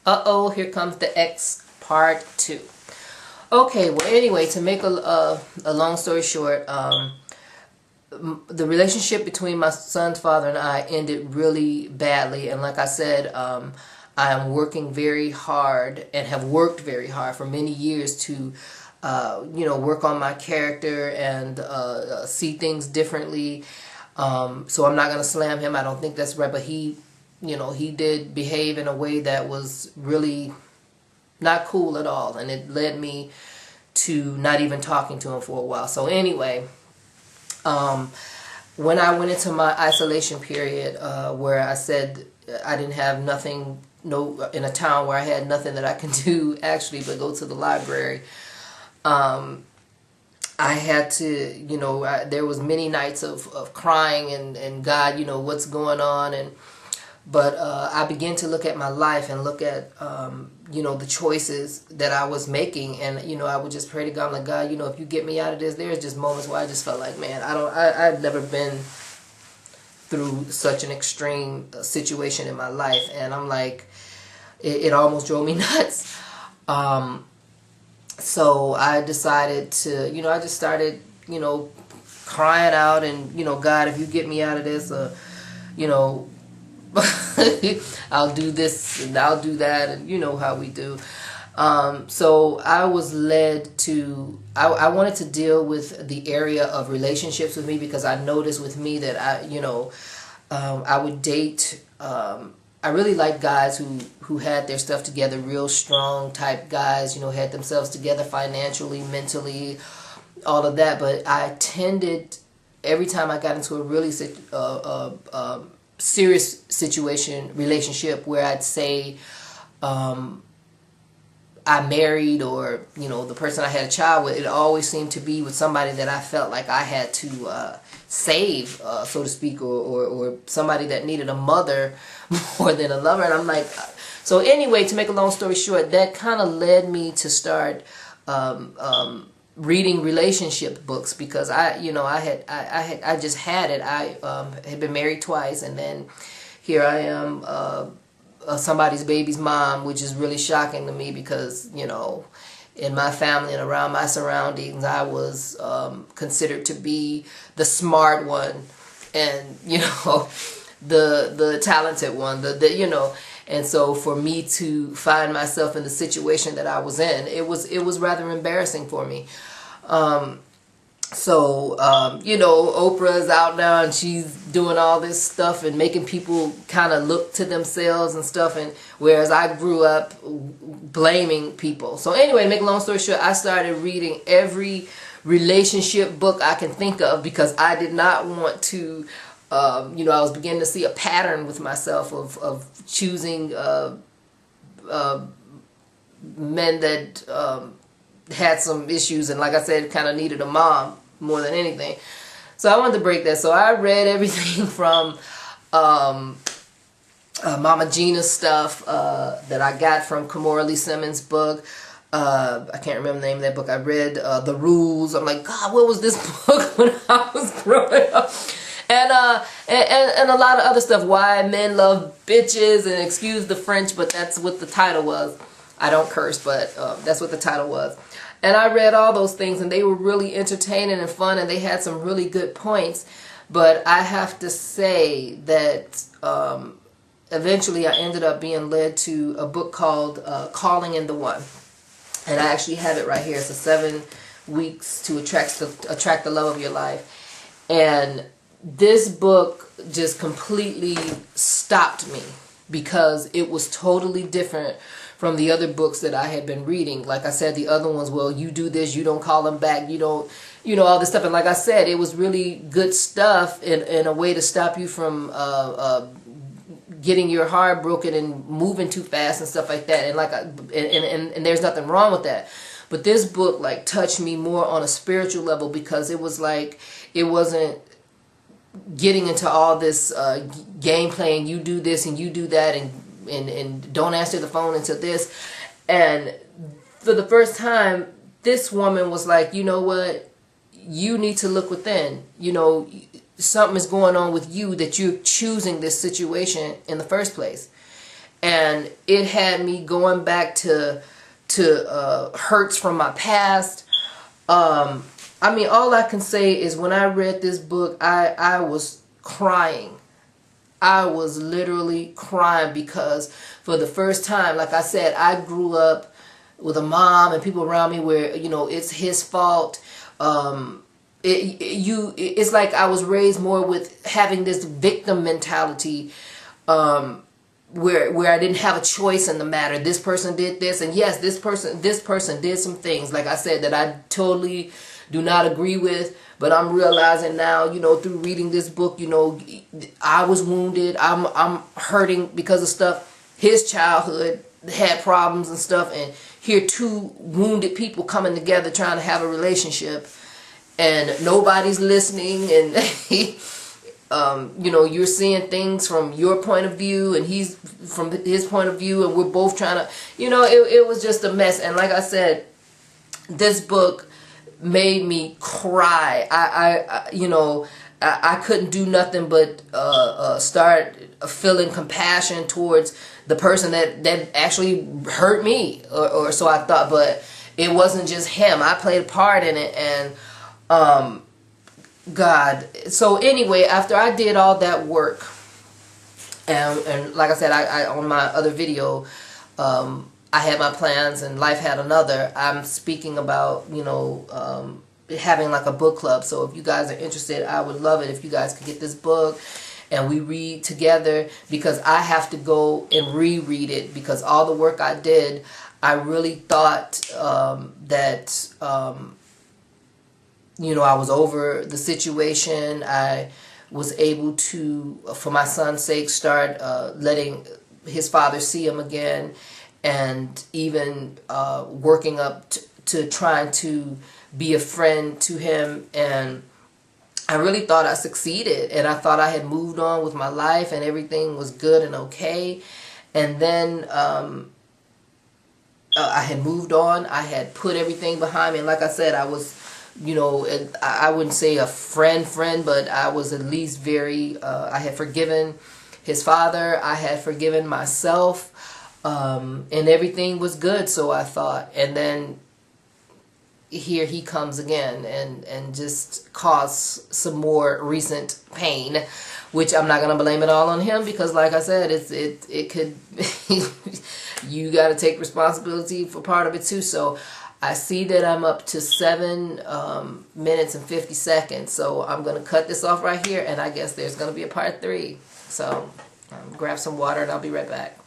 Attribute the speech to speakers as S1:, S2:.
S1: Uh-oh, here comes the X part 2. Okay, well, anyway, to make a long story short, the relationship between my son's father and I ended really badly. And like I said, I am working very hard and have worked very hard for many years to, work on my character and see things differently. So I'm not going to slam him. I don't think that's right. But he did behave in a way that was really not cool at all. And it led me to not even talking to him for a while. So anyway, when I went into my isolation period, where I said I didn't have nothing, in a town where I had nothing that I can do actually but go to the library, I had to, there was many nights of crying and God, what's going on, but I began to look at my life and look at, the choices that I was making. And, I would just pray to God, I'm like, God, if you get me out of this, there's just moments where I just felt like, man, I've never been through such an extreme situation in my life. And I'm like, it almost drove me nuts. So I decided to, I just started, crying out and, God, if you get me out of this, I'll do this and I'll do that, and you know how we do. So I was led to, I wanted to deal with the area of relationships with me, because I noticed with me that I would date, I really like guys who had their stuff together, real strong type guys, had themselves together financially, mentally, all of that. But I tended, every time I got into a really serious relationship where I'd say I married, or the person I had a child with, it always seemed to be with somebody that I felt like I had to save, so to speak, or somebody that needed a mother more than a lover. And I'm like, so anyway, to make a long story short, that kind of led me to start reading relationship books, because I just had it. I had been married twice, and then here I am, somebody's baby's mom, which is really shocking to me, because in my family and around my surroundings, I was considered to be the smart one, and the talented one, and so for me to find myself in the situation that I was in, it was rather embarrassing for me. Oprah's out now and she's doing all this stuff and making people kind of look to themselves and stuff, and whereas I grew up blaming people. So anyway, to make a long story short, I started reading every relationship book I can think of, because I did not want to, I was beginning to see a pattern with myself of choosing men that had some issues, and like I said, kind of needed a mom more than anything. So I wanted to break that. So I read everything from Mama Gina's stuff that I got from Kimora Lee Simmons' book. I can't remember the name of that book. I read The Rules. I'm like, God, what was this book when I was growing up? And a lot of other stuff. Why Men Love Bitches, and excuse the French, but that's what the title was. I don't curse, but that's what the title was. And I read all those things, and they were really entertaining and fun, and they had some really good points. But I have to say that eventually I ended up being led to a book called Calling in the One. And I actually have it right here. It's 7 weeks to attract the love of your life. And this book just completely stopped me, because it was totally different from the other books that I had been reading. Like I said, the other ones, well, you do this, you don't call them back, you don't, all this stuff. And like I said, it was really good stuff in a way to stop you from getting your heart broken and moving too fast and stuff like that. And there's nothing wrong with that. But this book touched me more on a spiritual level, because it was like, it wasn't getting into all this game playing, you do this and you do that, and don't answer the phone until this. And for the first time, this woman was like, you know what, you need to look within. Something is going on with you, that you're choosing this situation in the first place. and it had me going back to hurts from my past. I mean, all I can say is when I read this book, I was crying. I was literally crying because for the first time, like I said, I grew up with a mom and people around me where, you know, it's his fault. It's like I was raised more with having this victim mentality, where I didn't have a choice in the matter. This person did this, and yes, this person did some things, like I said, that I totally do not agree with. But I'm realizing now, you know, through reading this book, you know, I was wounded. I'm hurting because of stuff. His childhood had problems and stuff, and here two wounded people coming together trying to have a relationship, and nobody's listening, and you know, you're seeing things from your point of view and he's from his point of view, and we're both trying to, you know, it was just a mess. And like I said, this book made me cry. I you know, I couldn't do nothing but start feeling compassion towards the person that actually hurt me, or so I thought. But it wasn't just him. I played a part in it, and God. So anyway, after I did all that work, and like I said, I on my other video, I had my plans and life had another. I'm speaking about, you know, having like a book club. So if you guys are interested, I would love it if you guys could get this book and we read together, because I have to go and reread it, because all the work I did, I really thought that you know, I was over the situation. I was able to, for my son's sake, start letting his father see him again, and even working up to trying to be a friend to him. And I really thought I succeeded, and I thought I had moved on with my life and everything was good and okay. And then I had moved on. I had put everything behind me, and like I said, I was, you know, I wouldn't say a friend, but I was at least very, I had forgiven his father, I had forgiven myself, and everything was good, so I thought. And then here he comes again and just caused some more recent pain, which I'm not going to blame it all on him, because like I said, it could, you got to take responsibility for part of it too. So I see that I'm up to 7 minutes and 50 seconds, so I'm going to cut this off right here, and I guess there's going to be a part 3. So grab some water and I'll be right back.